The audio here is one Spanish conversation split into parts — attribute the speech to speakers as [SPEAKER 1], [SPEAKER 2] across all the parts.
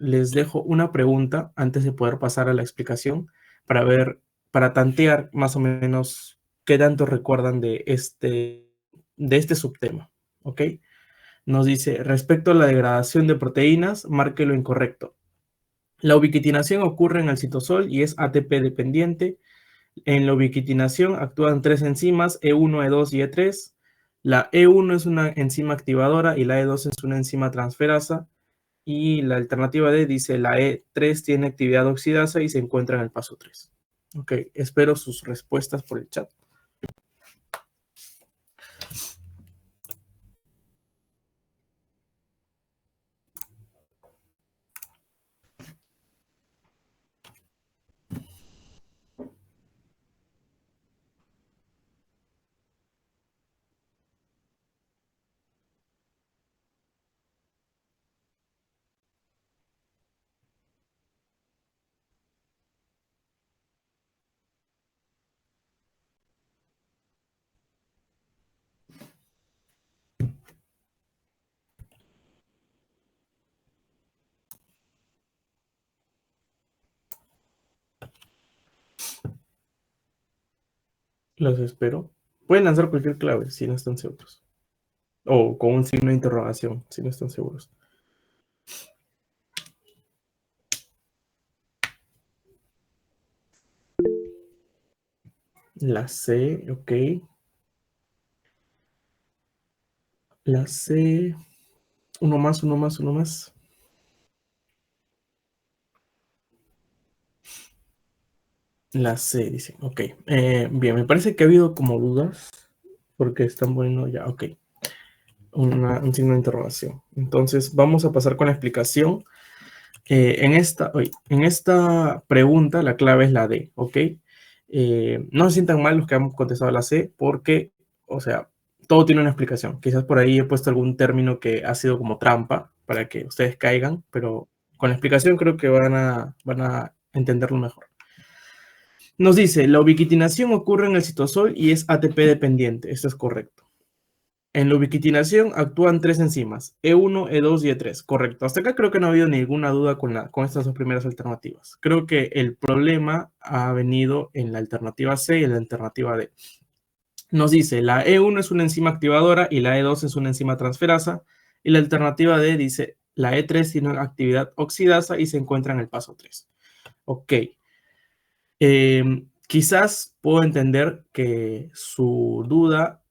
[SPEAKER 1] les dejo una pregunta antes de poder pasar a la explicación para tantear más o menos qué tanto recuerdan de este subtema, ¿ok? Nos dice, respecto a la degradación de proteínas, marque lo incorrecto. La ubiquitinación ocurre en el citosol y es ATP dependiente. En la ubiquitinación actúan tres enzimas, E1, E2 y E3. La E1 es una enzima activadora y la E2 es una enzima transferasa. Y la alternativa D dice la E3 tiene actividad oxidasa y se encuentra en el paso 3. Ok, espero sus respuestas por el chat. Los espero. Pueden lanzar cualquier clave si no están seguros. O con un signo de interrogación si no están seguros. La C, ok. La C. Uno más, uno más, uno más. La C, dice. Ok. Bien, me parece que ha habido como dudas. Porque están poniendo ya, ok. Un signo de interrogación. Entonces, vamos a pasar con la explicación. En esta pregunta, la clave es la D, ¿ok? No se sientan mal los que han contestado la C, porque, o sea, todo tiene una explicación. Quizás por ahí he puesto algún término que ha sido como trampa para que ustedes caigan, pero con la explicación creo que van a entenderlo mejor. Nos dice, la ubiquitinación ocurre en el citosol y es ATP dependiente. Esto es correcto. En la ubiquitinación actúan tres enzimas, E1, E2 y E3. Correcto. Hasta acá creo que no ha habido ninguna duda con estas dos primeras alternativas. Creo que el problema ha venido en la alternativa C y en la alternativa D. Nos dice, la E1 es una enzima activadora y la E2 es una enzima transferasa. Y la alternativa D dice, la E3 tiene una actividad oxidasa y se encuentra en el paso 3. Ok. Quizás puedo entender que su duda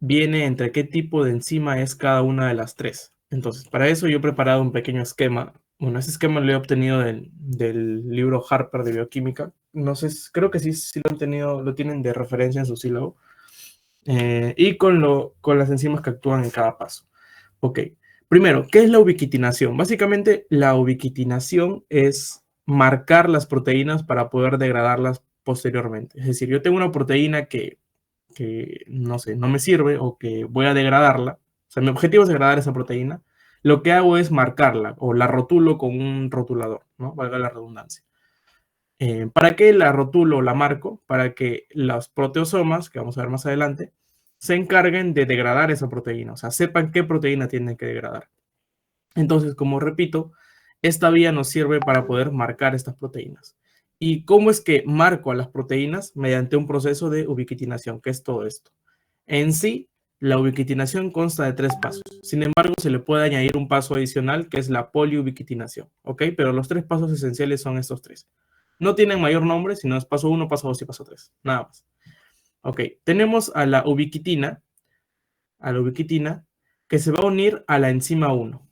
[SPEAKER 1] viene entre qué tipo de enzima es cada una de las tres. Entonces, para eso yo he preparado un pequeño esquema. Bueno, ese esquema lo he obtenido del libro Harper de bioquímica. No sé, creo que sí lo han tenido, lo tienen de referencia en su sílabo. Y con las enzimas que actúan en cada paso. Ok. Primero, ¿qué es la ubiquitinación? Básicamente, la ubiquitinación es marcar las proteínas para poder degradarlas posteriormente. Es decir, yo tengo una proteína que no sé, no me sirve o que voy a degradarla. O sea, mi objetivo es degradar esa proteína. Lo que hago es marcarla o la rotulo con un rotulador, ¿no? Valga la redundancia. ¿Para qué la rotulo o la marco? Para que los proteosomas, que vamos a ver más adelante, se encarguen de degradar esa proteína. O sea, sepan qué proteína tienen que degradar. Entonces, como repito, esta vía nos sirve para poder marcar estas proteínas. ¿Y cómo es que marco a las proteínas? Mediante un proceso de ubiquitinación, que es todo esto. En sí, la ubiquitinación consta de tres pasos. Sin embargo, se le puede añadir un paso adicional, que es la poliubiquitinación, ¿ok? Pero los tres pasos esenciales son estos tres. No tienen mayor nombre, sino es paso 1, paso 2 y paso 3. Nada más. Ok, tenemos a la ubiquitina, que se va a unir a la enzima 1.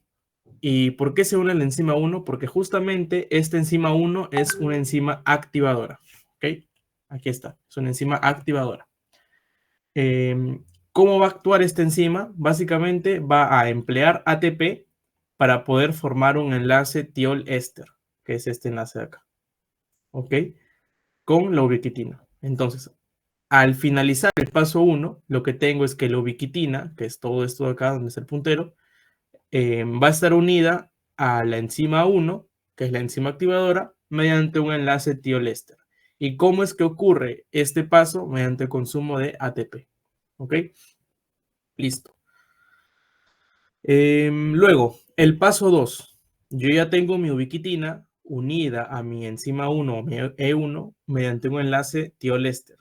[SPEAKER 1] ¿Y por qué se une la enzima 1? Porque justamente esta enzima 1 es una enzima activadora. ¿Ok? Aquí está, es una enzima activadora. ¿Cómo va a actuar esta enzima? Básicamente va a emplear ATP para poder formar un enlace tiol-éster, que es este enlace de acá. ¿Ok? Con la ubiquitina. Entonces, al finalizar el paso 1, lo que tengo es que la ubiquitina, que es todo esto de acá, donde está el puntero, va a estar unida a la enzima 1, que es la enzima activadora, mediante un enlace tiol-éster. ¿Y cómo es que ocurre este paso? Mediante el consumo de ATP. ¿Ok? Listo. Luego, el paso 2. yo ya tengo mi ubiquitina unida a mi enzima 1 o mi E1 mediante un enlace Thiol-Ester.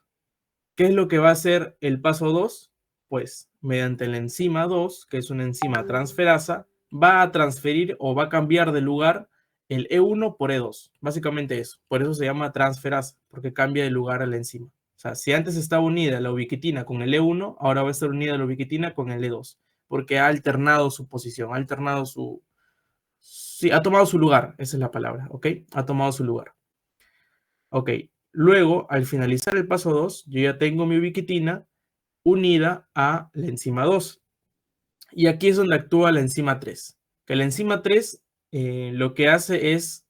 [SPEAKER 1] ¿Qué es lo que va a hacer el paso 2? Pues mediante la enzima 2, que es una enzima transferasa, va a transferir o va a cambiar de lugar el E1 por E2. Básicamente eso. Por eso se llama transferasa, porque cambia de lugar a la enzima. O sea, si antes estaba unida la ubiquitina con el E1, ahora va a estar unida la ubiquitina con el E2, porque ha alternado su posición, ha alternado su... Sí, ha tomado su lugar, esa es la palabra, ¿ok? Ha tomado su lugar. Ok, luego, al finalizar el paso 2, yo ya tengo mi ubiquitina unida a la enzima 2. Y aquí es donde actúa la enzima 3. Que la enzima 3 lo que hace es,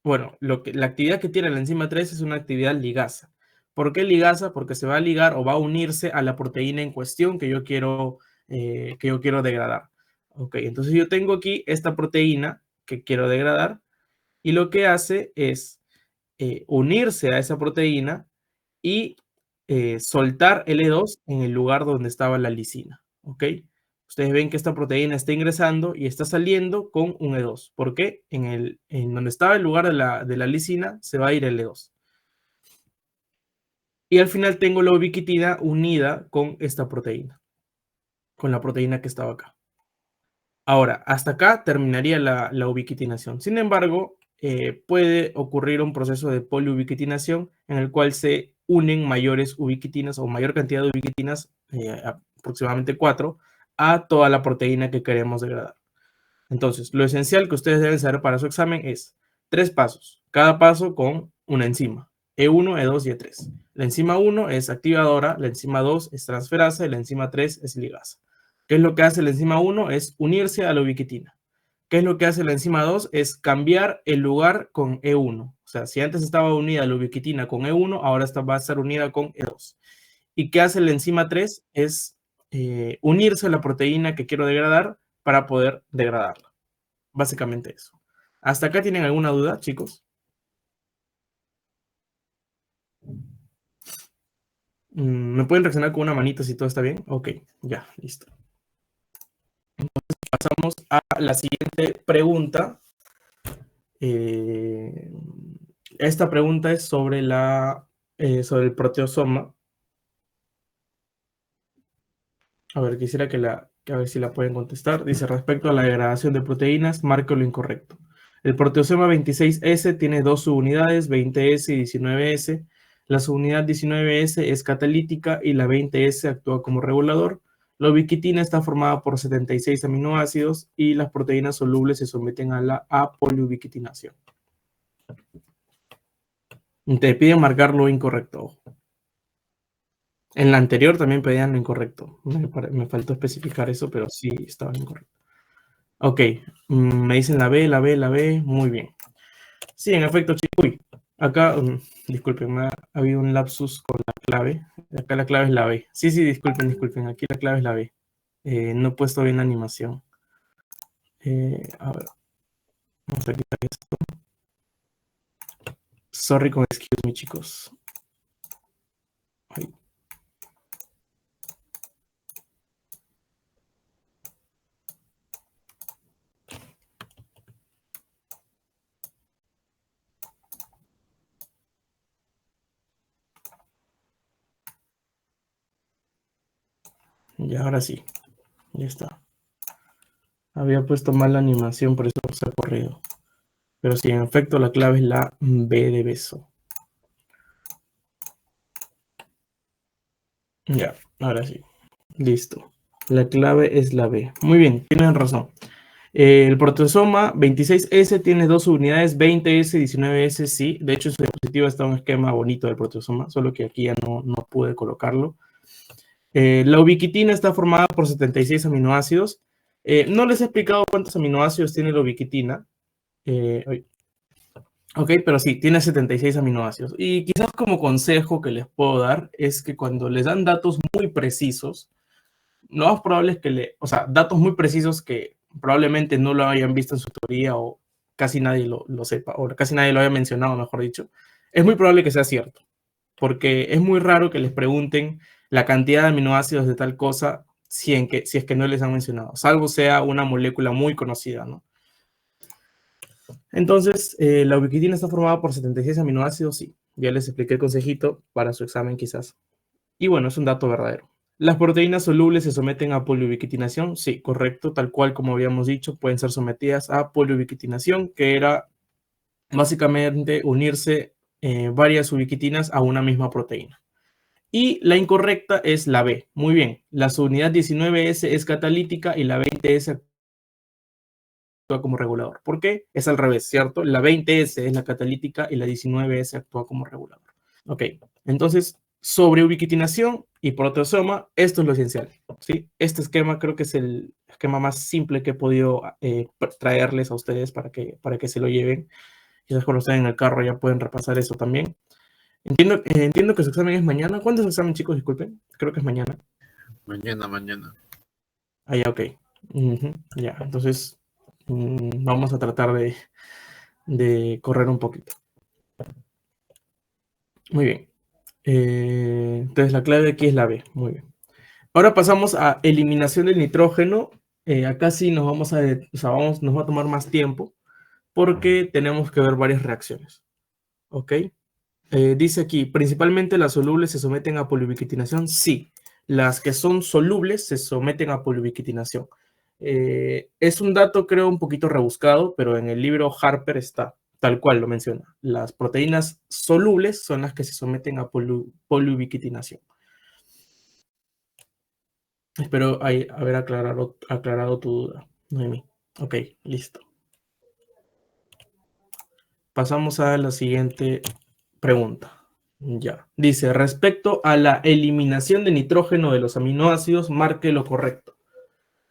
[SPEAKER 1] bueno, la actividad que tiene la enzima 3 es una actividad ligasa. ¿Por qué ligasa? Porque se va a ligar o va a unirse a la proteína en cuestión que yo quiero degradar. Ok, entonces yo tengo aquí esta proteína que quiero degradar y lo que hace es unirse a esa proteína y soltar L2 en el lugar donde estaba la lisina, ¿ok? Ustedes ven que esta proteína está ingresando y está saliendo con un E2. ¿Por qué? En donde estaba el lugar de la lisina se va a ir el E2. Y al final tengo la ubiquitina unida con esta proteína, con la proteína que estaba acá. Ahora, hasta acá terminaría la ubiquitinación. Sin embargo, puede ocurrir un proceso de poliubiquitinación en el cual se unen mayores ubiquitinas o mayor cantidad de ubiquitinas, aproximadamente 4, a toda la proteína que queremos degradar. Entonces, lo esencial que ustedes deben saber para su examen es 3 pasos, cada paso con una enzima, E1, E2 y E3. La enzima 1 es activadora, la enzima 2 es transferasa y la enzima 3 es ligasa. ¿Qué es lo que hace la enzima 1? Es unirse a la ubiquitina. ¿Qué es lo que hace la enzima 2? Es cambiar el lugar con E1. O sea, si antes estaba unida la ubiquitina con E1, ahora va a estar unida con E2. ¿Y qué hace la enzima 3? Es unirse a la proteína que quiero degradar para poder degradarla. Básicamente eso. ¿Hasta acá tienen alguna duda, chicos? ¿Me pueden reaccionar con una manita si todo está bien? Ok, ya, listo. Entonces pasamos a la siguiente pregunta. Esta pregunta es sobre sobre el proteosoma. A ver, quisiera que a ver si la pueden contestar. Dice, respecto a la degradación de proteínas, marque lo incorrecto. El proteosoma 26S tiene dos subunidades, 20S y 19S. La subunidad 19S es catalítica y la 20S actúa como regulador. La ubiquitina está formada por 76 aminoácidos y las proteínas solubles se someten a la apoliubiquitinación. Te piden marcar lo incorrecto. En la anterior también pedían lo incorrecto. Me faltó especificar eso, pero sí estaba incorrecto. Ok, me dicen la B, la B, la B. Muy bien. Sí, en efecto, chicos. Uy, acá, disculpen, ha habido un lapsus con la clave. Acá la clave es la B. Sí, sí, disculpen. Aquí la clave es la B. No he puesto bien la animación. A ver, vamos a quitar esto. Sorry con excuse me, chicos. Ay. Y ahora sí, ya está. Había puesto mal la animación, por eso se ha corrido. Pero sí, en efecto, la clave es la B de beso. Ya, ahora sí. Listo. La clave es la B. Muy bien, tienen razón. El proteosoma 26S tiene dos unidades, 20S, 19S, sí. De hecho, en su diapositiva está un esquema bonito del proteosoma, solo que aquí ya no pude colocarlo. La ubiquitina está formada por 76 aminoácidos. No les he explicado cuántos aminoácidos tiene la ubiquitina. Ok, pero sí, tiene 76 aminoácidos. Y quizás como consejo que les puedo dar es que cuando les dan datos muy precisos, lo más probable es o sea, datos muy precisos que probablemente no lo hayan visto en su teoría o casi nadie lo sepa, o casi nadie lo haya mencionado, mejor dicho, es muy probable que sea cierto, porque es muy raro que les pregunten la cantidad de aminoácidos de tal cosa si es que no les han mencionado, salvo sea una molécula muy conocida, ¿no? Entonces, la ubiquitina está formada por 76 aminoácidos, sí. Ya les expliqué el consejito para su examen quizás. Y bueno, es un dato verdadero. ¿Las proteínas solubles se someten a poliubiquitinación? Sí, correcto, tal cual como habíamos dicho, pueden ser sometidas a poliubiquitinación, que era básicamente unirse varias ubiquitinas a una misma proteína. Y la incorrecta es la B. Muy bien, la subunidad 19S es catalítica y la 20S actúa como regulador. ¿Por qué? Es al revés, ¿cierto? La 20S es la catalítica y la 19S actúa como regulador. Ok, entonces, sobre ubiquitinación y proteasoma, esto es lo esencial, ¿sí? Este esquema creo que es el esquema más simple que he podido traerles a ustedes para que se lo lleven. Quizás cuando estén en el carro ya pueden repasar eso también. Entiendo que su examen es mañana. ¿Cuándo es su examen, chicos? Disculpen. Creo que es mañana.
[SPEAKER 2] Mañana.
[SPEAKER 1] Ah, ya, ok. Ya, entonces vamos a tratar de correr un poquito. Muy bien. Entonces la clave aquí es la B. Muy bien. Ahora pasamos a eliminación del nitrógeno. Acá sí nos vamos o sea, nos va a tomar más tiempo porque tenemos que ver varias reacciones. ¿Ok? Dice aquí, principalmente las solubles se someten a poliubiquitinación. Sí, las que son solubles se someten a poliubiquitinación. Es un dato, creo, un poquito rebuscado, pero en el libro Harper está, tal cual lo menciona. Las proteínas solubles son las que se someten a poliubiquitinación. Espero haber aclarado tu duda, Noemí. Ok, listo. Pasamos a la siguiente pregunta. Ya. Dice, respecto a la eliminación de nitrógeno de los aminoácidos, marque lo correcto.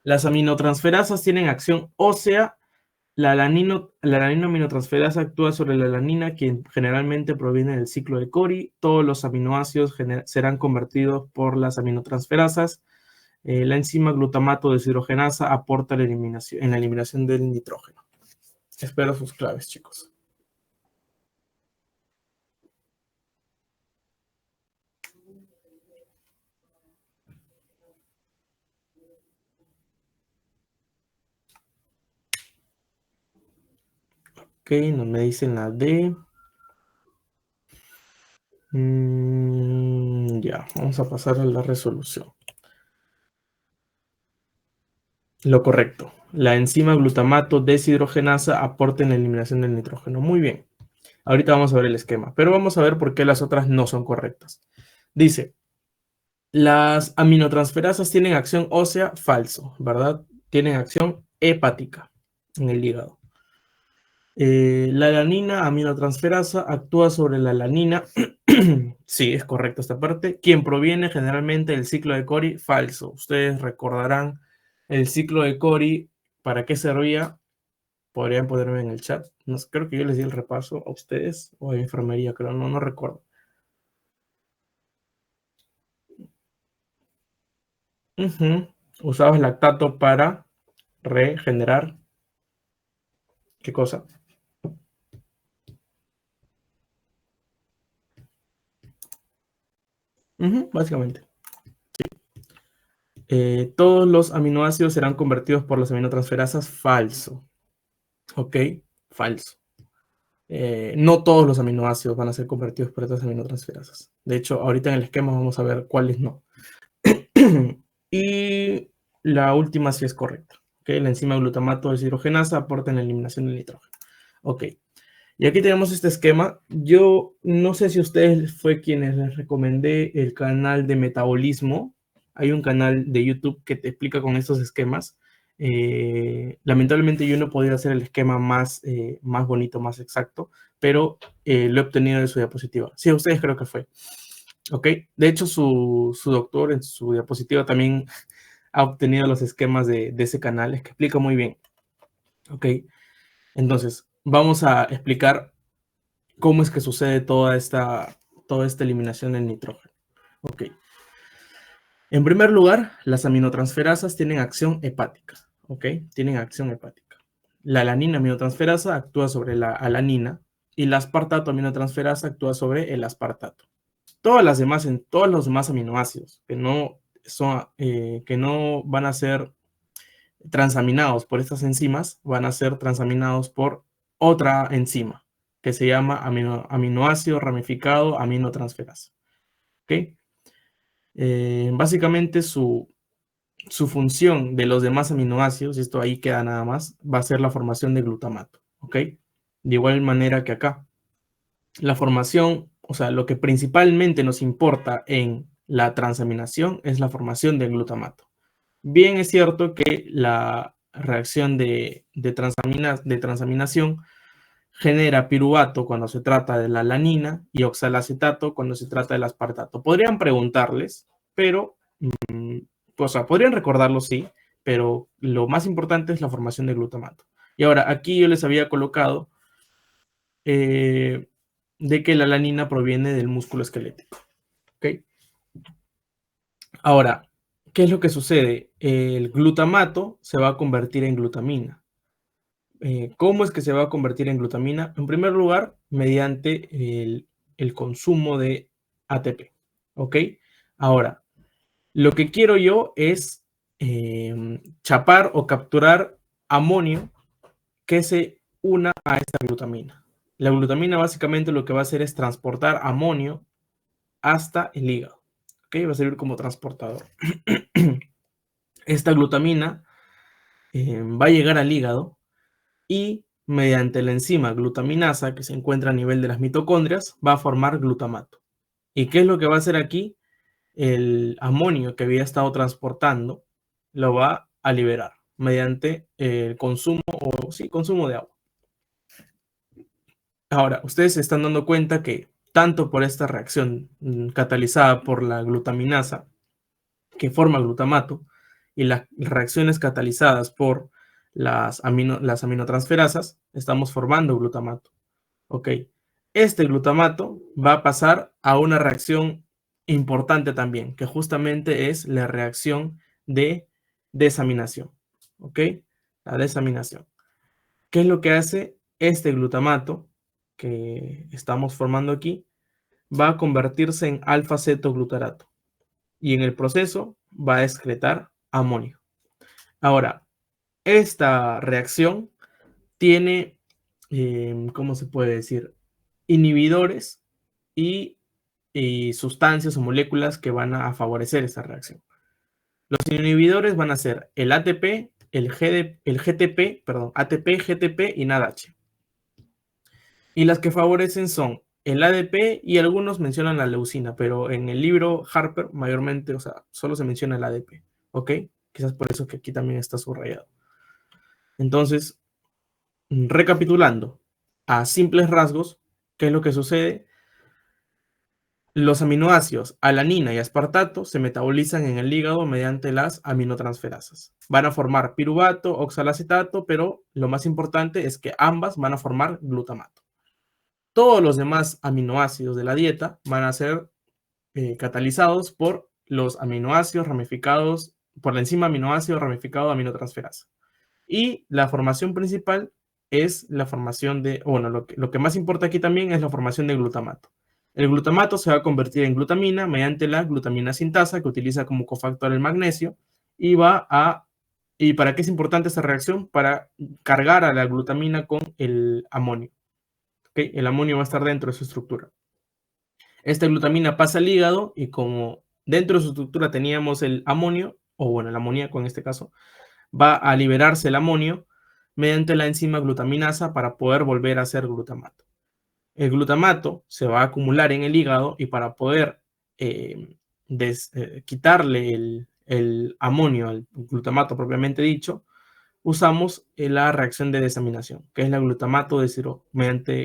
[SPEAKER 1] Las aminotransferasas tienen acción ósea. La alaninoaminotransferasa actúa sobre la alanina, que generalmente proviene del ciclo de Cori. Todos los aminoácidos serán convertidos por las aminotransferasas. La enzima glutamato deshidrogenasa aporta en la eliminación del nitrógeno. Espero sus claves, chicos. Ok, no me dicen la D. Ya, vamos a pasar a la resolución. Lo correcto. La enzima glutamato deshidrogenasa aporta en la eliminación del nitrógeno. Muy bien. Ahorita vamos a ver el esquema, pero vamos a ver por qué las otras no son correctas. Dice, las aminotransferasas tienen acción ósea, falso, ¿verdad? Tienen acción hepática en el hígado. La alanina aminotransferasa actúa sobre la alanina. Sí, es correcto esta parte. Quien proviene generalmente del ciclo de Cori, falso. Ustedes recordarán el ciclo de Cori, ¿para qué servía? Podrían ponerme en el chat. No, creo que yo les di el repaso a ustedes o a enfermería, creo, no recuerdo. Usabas lactato para regenerar. ¿Qué cosa? Básicamente. Todos los aminoácidos serán convertidos por las aminotransferasas. Falso. Ok, falso. No todos los aminoácidos van a ser convertidos por estas aminotransferasas. De hecho, ahorita en el esquema vamos a ver cuáles no. Y la última sí es correcta. ¿Okay? La enzima glutamato deshidrogenasa aporta en la eliminación del nitrógeno. Ok. Y aquí tenemos este esquema. Yo no sé si ustedes fue quienes les recomendé el canal de metabolismo. Hay un canal de YouTube que te explica con estos esquemas. Lamentablemente yo no podía hacer el esquema más bonito, más exacto, pero lo he obtenido de su diapositiva. Sí, a ustedes creo que fue. Ok. De hecho, su doctor en su diapositiva también ha obtenido los esquemas de ese canal. Es que explica muy bien. Ok. Entonces, vamos a explicar cómo es que sucede toda esta eliminación del nitrógeno. Ok. En primer lugar, las aminotransferasas tienen acción hepática. Ok. Tienen acción hepática. La alanina aminotransferasa actúa sobre la alanina y la aspartato aminotransferasa actúa sobre el aspartato. Todos los demás aminoácidos que no van a ser transaminados por estas enzimas van a ser transaminados por otra enzima que se llama aminoácido ramificado aminotransferasa. ¿Ok? Básicamente su función de los demás aminoácidos, y esto ahí queda nada más, va a ser la formación de glutamato. ¿Ok? De igual manera que acá. La formación, o sea, lo que principalmente nos importa en la transaminación es la formación de glutamato. Bien es cierto que la reacción de transaminación genera piruvato cuando se trata de la alanina y oxalacetato cuando se trata del aspartato. Podrían preguntarles, pero, o sea, podrían recordarlo, sí, pero lo más importante es la formación de glutamato. Y ahora, aquí yo les había colocado de que la alanina proviene del músculo esquelético. ¿Ok? Ahora, ¿qué es lo que sucede? El glutamato se va a convertir en glutamina. ¿Cómo es que se va a convertir en glutamina? En primer lugar, mediante el consumo de ATP. ¿Ok? Ahora, lo que quiero yo es chapar o capturar amonio que se una a esta glutamina. La glutamina básicamente lo que va a hacer es transportar amonio hasta el hígado. ¿Ok? Va a servir como transportador. Esta glutamina va a llegar al hígado y mediante la enzima glutaminasa que se encuentra a nivel de las mitocondrias va a formar glutamato. ¿Y qué es lo que va a hacer aquí? El amonio que había estado transportando lo va a liberar mediante el consumo consumo de agua. Ahora, ustedes se están dando cuenta que tanto por esta reacción catalizada por la glutaminasa que forma glutamato y las reacciones catalizadas por las aminotransferasas, estamos formando glutamato. Ok, este glutamato va a pasar a una reacción importante también, que justamente es la reacción de desaminación. Ok, la desaminación. ¿Qué es lo que hace este glutamato que estamos formando aquí? Va a convertirse en alfa-cetoglutarato y en el proceso va a excretar amonio. Ahora, esta reacción tiene, ¿cómo se puede decir? Inhibidores y sustancias o moléculas que van a favorecer esta reacción. Los inhibidores van a ser el ATP, el GTP, perdón, ATP, GTP y NADH. Y las que favorecen son el ADP y algunos mencionan la leucina, pero en el libro Harper mayormente, o sea, solo se menciona el ADP, ¿ok? Quizás por eso que aquí también está subrayado. Entonces, recapitulando, a simples rasgos, ¿qué es lo que sucede? Los aminoácidos alanina y aspartato se metabolizan en el hígado mediante las aminotransferasas. Van a formar piruvato, oxalacetato, pero lo más importante es que ambas van a formar glutamato. Todos los demás aminoácidos de la dieta van a ser catalizados por los aminoácidos ramificados, por la enzima aminoácido ramificado aminotransferasa. Y la formación principal es la formación de, bueno, lo que más importa aquí también es la formación de glutamato. El glutamato se va a convertir en glutamina mediante la glutamina sintasa que utiliza como cofactor el magnesio y ¿y para qué es importante esta reacción? Para cargar a la glutamina con el amonio. ¿Okay? El amonio va a estar dentro de su estructura. Esta glutamina pasa al hígado y como dentro de su estructura teníamos el amonio, o bueno, el amoníaco en este caso, va a liberarse el amonio mediante la enzima glutaminasa para poder volver a hacer glutamato. El glutamato se va a acumular en el hígado y para poder quitarle el amonio al glutamato propiamente dicho, usamos la reacción de desaminación, que es la glutamato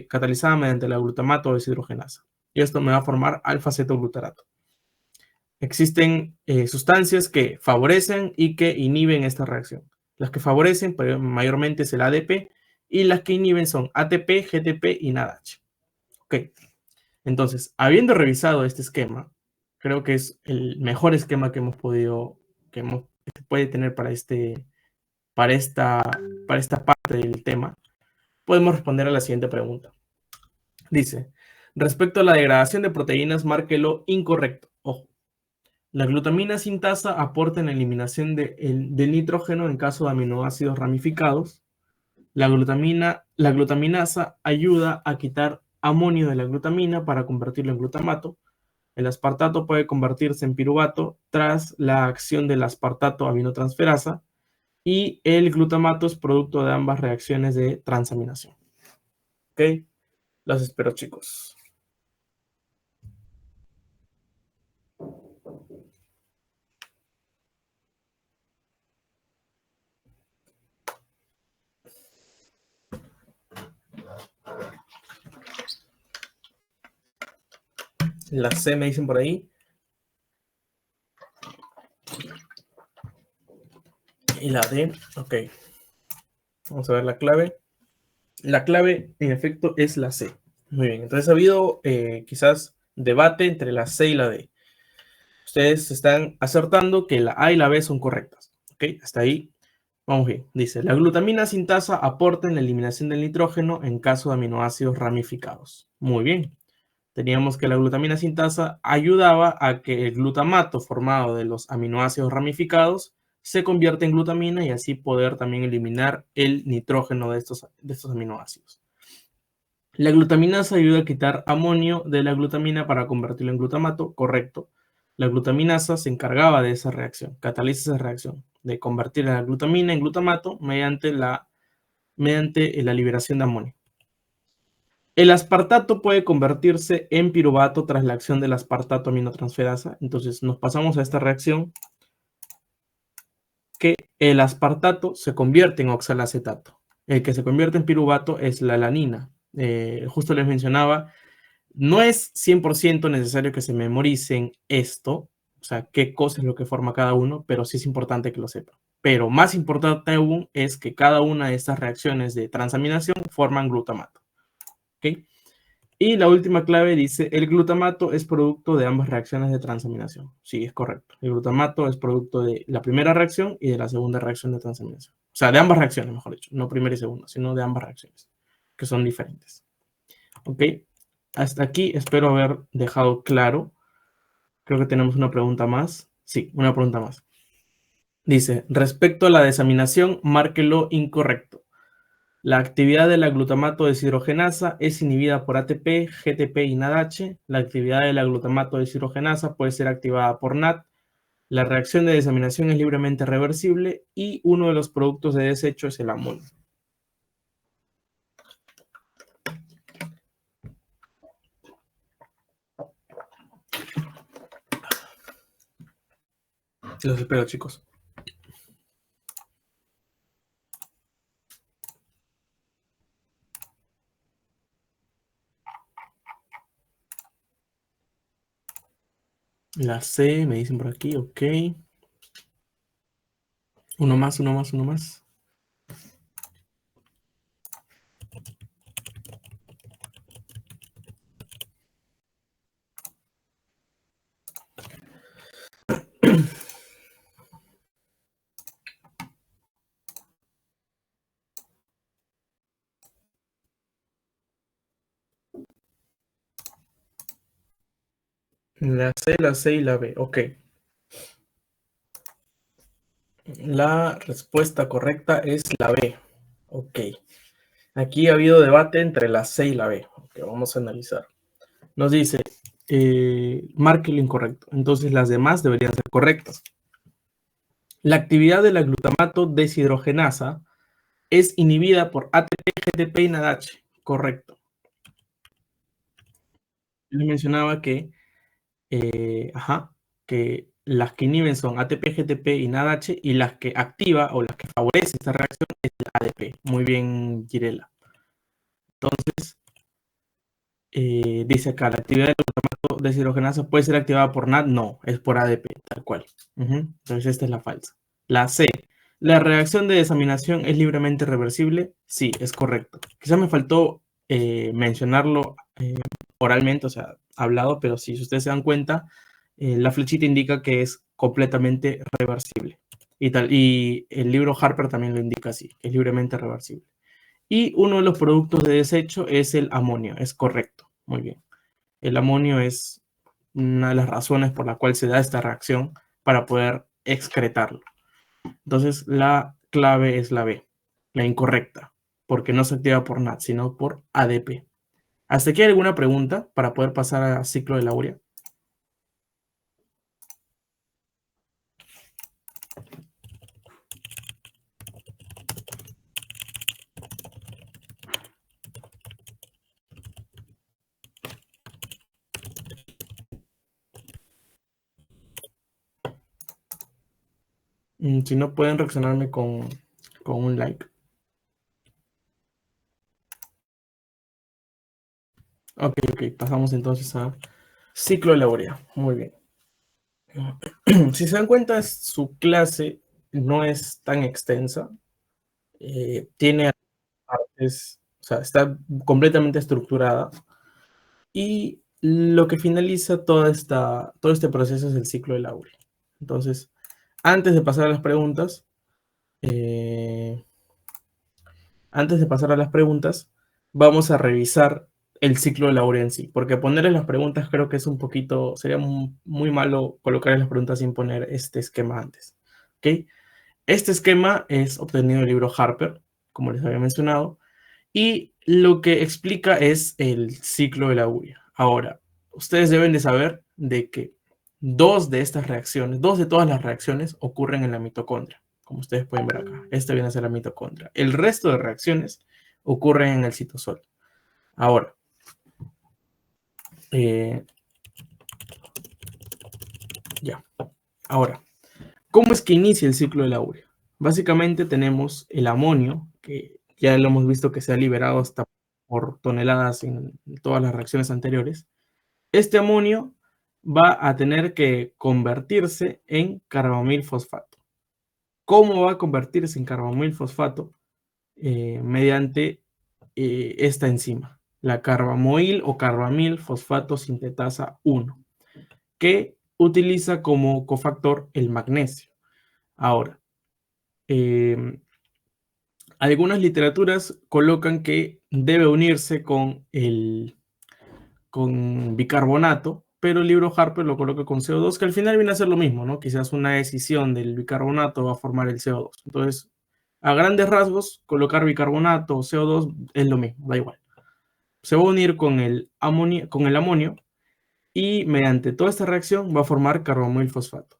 [SPEAKER 1] catalizada mediante la glutamato deshidrogenasa. Y esto me va a formar alfa-cetoglutarato. Existen sustancias que favorecen y que inhiben esta reacción. Las que favorecen mayormente es el ADP y las que inhiben son ATP, GTP y NADH. Ok, entonces, habiendo revisado este esquema, creo que es el mejor esquema que se puede tener para esta parte del tema, podemos responder a la siguiente pregunta. Dice, respecto a la degradación de proteínas, márquelo incorrecto. Ojo, la glutamina sintasa aporta en la eliminación del nitrógeno en caso de aminoácidos ramificados, La glutaminasa ayuda a quitar amonio de la glutamina para convertirlo en glutamato. El aspartato puede convertirse en piruvato tras la acción del aspartato aminotransferasa y el glutamato es producto de ambas reacciones de transaminación. ¿Ok? Los espero, chicos. La C me dicen por ahí. Y la D, ok. Vamos a ver la clave. La clave, en efecto, es la C. Muy bien, entonces ha habido quizás debate entre la C y la D. Ustedes están acertando que la A y la B son correctas. ¿Ok? Hasta ahí vamos bien. Dice, la glutamina sintasa aporta en la eliminación del nitrógeno en caso de aminoácidos ramificados. Muy bien. Teníamos que la glutamina sintasa ayudaba a que el glutamato formado de los aminoácidos ramificados se convierta en glutamina y así poder también eliminar el nitrógeno de estos aminoácidos. La glutaminasa ayuda a quitar amonio de la glutamina para convertirlo en glutamato, correcto. La glutaminasa se encargaba de esa reacción, cataliza esa reacción, de convertir la glutamina en glutamato mediante la liberación de amonio. El aspartato puede convertirse en piruvato tras la acción del aspartato aminotransferasa. Entonces nos pasamos a esta reacción que el aspartato se convierte en oxalacetato. El que se convierte en piruvato es la alanina. Justo les mencionaba, no es 100% necesario que se memoricen esto, o sea, qué cosa es lo que forma cada uno, pero sí es importante que lo sepan. Pero más importante aún es que cada una de estas reacciones de transaminación forman glutamato. ¿Ok? Y la última clave dice, el glutamato es producto de ambas reacciones de transaminación. Sí, es correcto. El glutamato es producto de la primera reacción y de la segunda reacción de transaminación. O sea, de ambas reacciones, mejor dicho. No primera y segunda, sino de ambas reacciones, que son diferentes. ¿Ok? Hasta aquí espero haber dejado claro. Creo que tenemos una pregunta más. Sí, una pregunta más. Dice, respecto a la desaminación, márquelo incorrecto. La actividad de la glutamato deshidrogenasa es inhibida por ATP, GTP y NADH. La actividad de la glutamato deshidrogenasa puede ser activada por NAD. La reacción de desaminación es libremente reversible y uno de los productos de desecho es el amonio. Los espero, chicos. La C, me dicen por aquí, ok. Uno más, uno más, uno más. La C y la B, ok. La respuesta correcta es la B. Ok. Aquí ha habido debate entre la C y la B. Ok, vamos a analizar. Nos dice, marque lo incorrecto. Entonces las demás deberían ser correctas. La actividad de la glutamato deshidrogenasa es inhibida por ATP, GTP y NADH. Correcto. Les mencionaba que, que las que inhiben son ATP, GTP y NADH y las que activa o las que favorece esta reacción es el ADP. Muy bien, Girela. Entonces, dice acá, la actividad del glutamato deshidrogenasa puede ser activada por NAD. No, es por ADP, tal cual. Entonces, esta es la falsa. La C. ¿La reacción de desaminación es libremente reversible? Sí, es correcto. Quizás me faltó mencionarlo oralmente, o sea, hablado, pero si ustedes se dan cuenta, la flechita indica que es completamente reversible. Y el libro Harper también lo indica así, es libremente reversible. Y uno de los productos de desecho es el amonio, es correcto, muy bien. El amonio es una de las razones por la cual se da esta reacción para poder excretarlo. Entonces, la clave es la B, la incorrecta. porque no se activa por NAD, sino por ADP. ¿Hasta aquí hay alguna pregunta para poder pasar al ciclo de la urea? Si no, pueden reaccionarme con un like. Ok, pasamos entonces a ciclo de la urea. Muy bien. Si se dan cuenta, su clase no es tan extensa. Tiene partes, o sea, está completamente estructurada. Y lo que finaliza todo este proceso es el ciclo de la urea. Entonces, antes de pasar a las preguntas, vamos a revisar el ciclo de la urea en sí, porque ponerles las preguntas creo que es un poquito, sería muy malo colocar las preguntas sin poner este esquema antes. ¿Ok? Este esquema es obtenido del libro Harper, como les había mencionado, y lo que explica es el ciclo de la urea. Ahora, ustedes deben de saber de que dos de todas las reacciones ocurren en la mitocondria, como ustedes pueden ver acá. Esta viene a ser la mitocondria. El resto de reacciones ocurren en el citosol. Ahora, Ahora, ¿cómo es que inicia el ciclo de la urea? Básicamente tenemos el amonio, que ya lo hemos visto que se ha liberado hasta por toneladas en todas las reacciones anteriores. Este amonio va a tener que convertirse en carbamilfosfato. ¿Cómo va a convertirse en carbamilfosfato? Mediante esta enzima, la carbamoil o carbamil fosfato sintetasa 1, que utiliza como cofactor el magnesio. Ahora, algunas literaturas colocan que debe unirse con bicarbonato, pero el libro Harper lo coloca con CO2, que al final viene a ser lo mismo, ¿no? Quizás una escisión del bicarbonato va a formar el CO2. Entonces, a grandes rasgos, colocar bicarbonato o CO2 es lo mismo, da igual. Se va a unir con el amonio y mediante toda esta reacción va a formar carbamoil fosfato.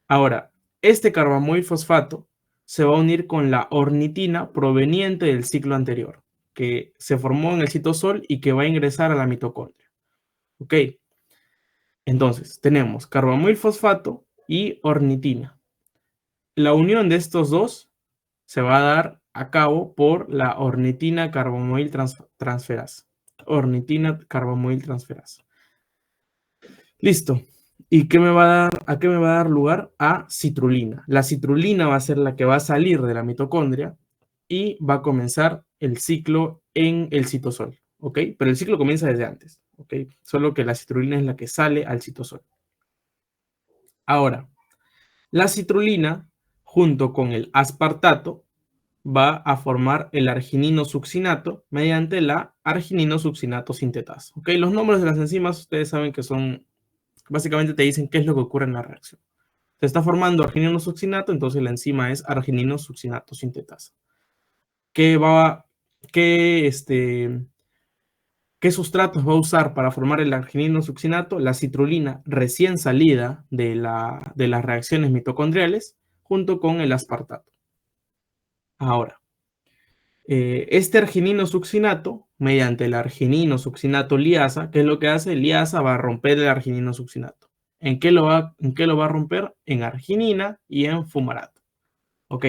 [SPEAKER 1] Ahora, este carbamoil fosfato se va a unir con la ornitina proveniente del ciclo anterior, que se formó en el citosol y que va a ingresar a la mitocondria. ¿Ok? Entonces, tenemos carbamoil fosfato y ornitina. La unión de estos dos se va a dar a cabo por la ornitina carbamoil transferasa. Ornitina carbamoil transferasa. Listo. ¿Y qué me va a dar? ¿A qué me va a dar lugar? A citrulina. La citrulina va a ser la que va a salir de la mitocondria y va a comenzar el ciclo en el citosol. ¿Ok? Pero el ciclo comienza desde antes. ¿Ok? Solo que la citrulina es la que sale al citosol. Ahora, la citrulina, junto con el aspartato, va a formar el arginino succinato mediante la arginino succinato sintetasa. ¿Ok? Los nombres de las enzimas ustedes saben que son, básicamente te dicen qué es lo que ocurre en la reacción. Se está formando arginino succinato, entonces la enzima es arginino succinato sintetasa. ¿Qué sustratos va a usar para formar el arginino succinato? La citrulina recién salida de las reacciones mitocondriales junto con el aspartato. Ahora, este arginino succinato, mediante el arginino succinato liasa, ¿qué es lo que hace? Liasa va a romper el arginino succinato. ¿En qué lo va a romper? En arginina y en fumarato. Ok.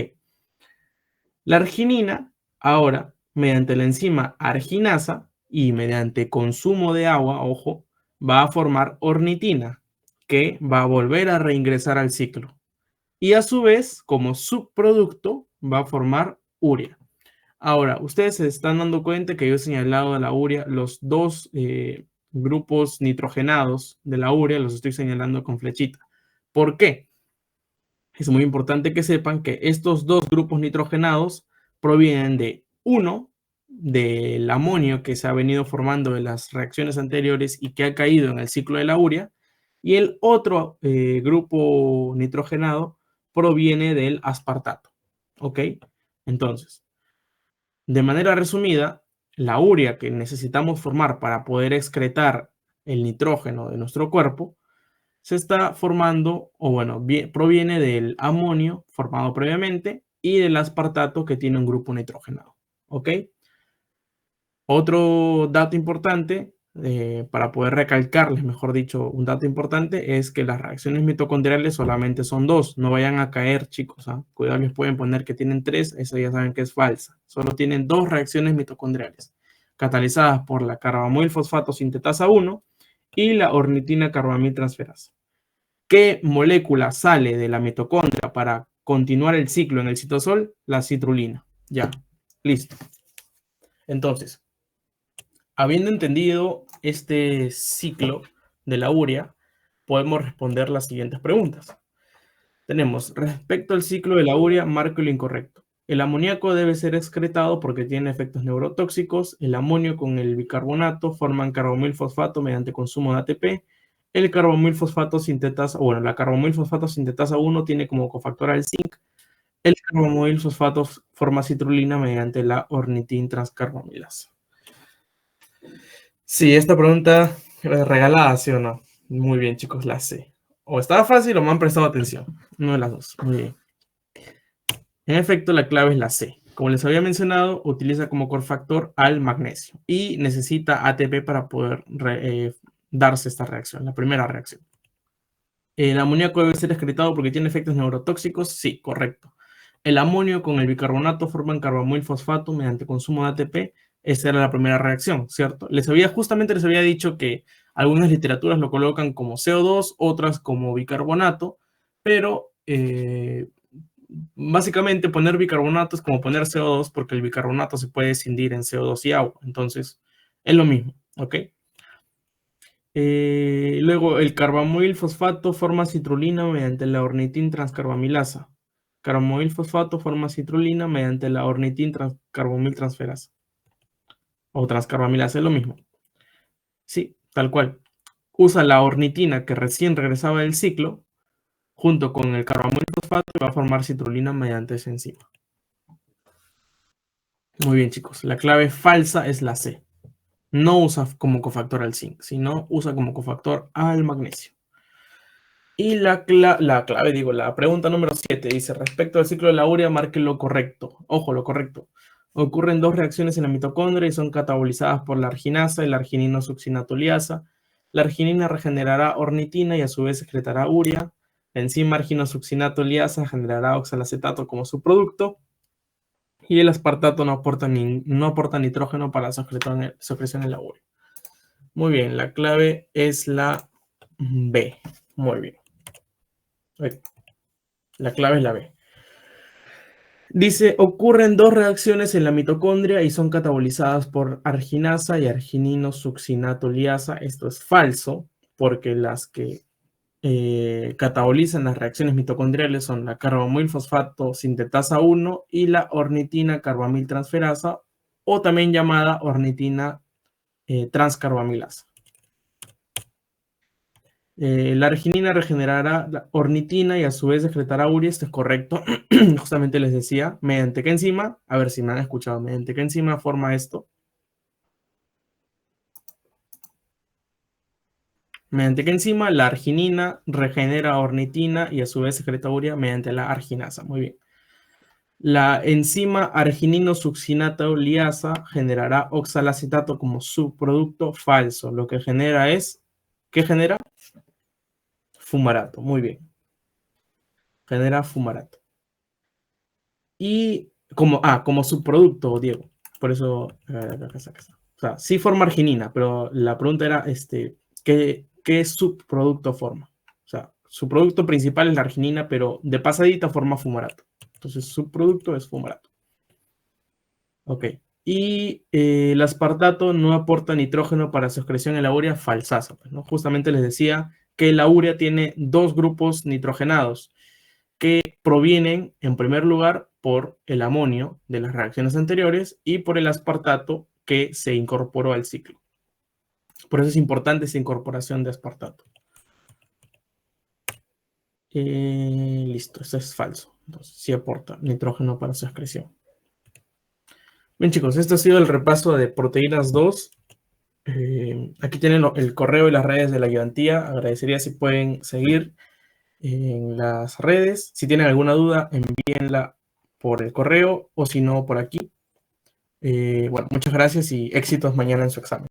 [SPEAKER 1] La arginina, ahora, mediante la enzima arginasa y mediante consumo de agua, ojo, va a formar ornitina, que va a volver a reingresar al ciclo. Y a su vez, como subproducto, va a formar urea. Ahora, ustedes se están dando cuenta que yo he señalado a la urea, los dos grupos nitrogenados de la urea los estoy señalando con flechita. ¿Por qué? Es muy importante que sepan que estos dos grupos nitrogenados provienen de uno, del amonio que se ha venido formando de las reacciones anteriores y que ha caído en el ciclo de la urea, y el otro grupo nitrogenado proviene del aspartato. ¿Ok? Entonces, De manera resumida, la urea que necesitamos formar para poder excretar el nitrógeno de nuestro cuerpo se está formando, o bueno, proviene del amonio formado previamente y del aspartato que tiene un grupo nitrogenado. ¿Ok? Otro dato importante, para poder recalcarles, mejor dicho, un dato importante es que las reacciones mitocondriales solamente son dos. No vayan a caer, chicos. Cuidado, les pueden poner que tienen tres, eso ya saben que es falsa. Solo tienen dos reacciones mitocondriales, catalizadas por la carbamil fosfato sintetasa 1 y la ornitina carbamil transferasa. ¿Qué molécula sale de la mitocondria para continuar el ciclo en el citosol? La citrulina. Ya, listo. Entonces, habiendo entendido este ciclo de la urea, podemos responder las siguientes preguntas. Tenemos, respecto al ciclo de la urea, marco lo incorrecto. El amoníaco debe ser excretado porque tiene efectos neurotóxicos. El amonio con el bicarbonato forman carbamilfosfato mediante consumo de ATP. El carbamilfosfato sintetasa, bueno, la carbamilfosfato sintetasa 1 tiene como cofactor al zinc. El carbamilfosfato forma citrulina mediante la ornitin transcarbamilasa. Sí, esta pregunta regalada, ¿sí o no? Muy bien, chicos, la sé. O estaba fácil o me han prestado atención. Una de las dos. Muy bien. En efecto, la clave es la C. Como les había mencionado, utiliza como cofactor al magnesio y necesita ATP para poder darse esta reacción, la primera reacción. ¿El amoníaco debe ser excretado porque tiene efectos neurotóxicos? Sí, correcto. El amonio con el bicarbonato forman carbamilfosfato mediante consumo de ATP. Esa era la primera reacción, ¿cierto? Justamente les había dicho que algunas literaturas lo colocan como CO2, otras como bicarbonato, pero básicamente poner bicarbonato es como poner CO2 porque el bicarbonato se puede escindir en CO2 y agua. Entonces, es lo mismo, ¿ok? Luego, el carbamil fosfato forma citrulina mediante la ornitin transcarbamilasa. Carbamil fosfato forma citrulina mediante la ornitin carbamil transferasa. O transcarbamilasa, es lo mismo. Sí, tal cual. Usa la ornitina que recién regresaba del ciclo, junto con el carbamil fosfato y va a formar citrulina mediante esa enzima. Muy bien, chicos. La clave falsa es la C. No usa como cofactor al zinc, sino usa como cofactor al magnesio. Y la pregunta número 7 dice, respecto al ciclo de la urea, marque lo correcto. Ojo, lo correcto. Ocurren dos reacciones en la mitocondria y son catabolizadas por la arginasa y la argininosuccinatoliasa. La arginina regenerará ornitina y a su vez secretará urea. La enzima argininosuccinatoliasa generará oxalacetato como subproducto. Y el aspartato no aporta nitrógeno para la secreción en la urea. Muy bien, la clave es la B. Muy bien. La clave es la B. Dice, ocurren dos reacciones en la mitocondria y son catabolizadas por arginasa y argininosuccinatoliasa. Esto es falso, porque las que catabolizan las reacciones mitocondriales son la carbamil fosfato sintetasa 1 y la ornitina carbamil transferasa, o también llamada ornitina transcarbamilasa. La arginina regenerará la ornitina y a su vez secretará urea. Esto es correcto. Justamente les decía, mediante qué enzima, a ver si me han escuchado, mediante qué enzima forma esto. Mediante qué enzima la arginina regenera ornitina y a su vez secreta urea mediante la arginasa. Muy bien. La enzima argininosuccinatoliasa generará oxalacetato como subproducto falso. Lo que genera es, ¿qué genera? Fumarato. Muy bien. Genera fumarato. Y como subproducto, Diego. Por eso, acá está. O sea, sí forma arginina, pero la pregunta era, ¿qué subproducto forma? O sea, su producto principal es la arginina, pero de pasadita forma fumarato. Entonces, subproducto es fumarato. Ok. Y el aspartato no aporta nitrógeno para su excreción en la urea, falsazo. Pues, ¿no? Justamente les decía que la urea tiene dos grupos nitrogenados que provienen, en primer lugar, por el amonio de las reacciones anteriores y por el aspartato que se incorporó al ciclo. Por eso es importante esa incorporación de aspartato. Listo, eso es falso. Entonces, sí aporta nitrógeno para su excreción. Bien, chicos, este ha sido el repaso de Proteínas 2. Aquí tienen el correo y las redes de la ayudantía. Agradecería si pueden seguir en las redes. Si tienen alguna duda, envíenla por el correo o si no, por aquí. Bueno, muchas gracias y éxitos mañana en su examen.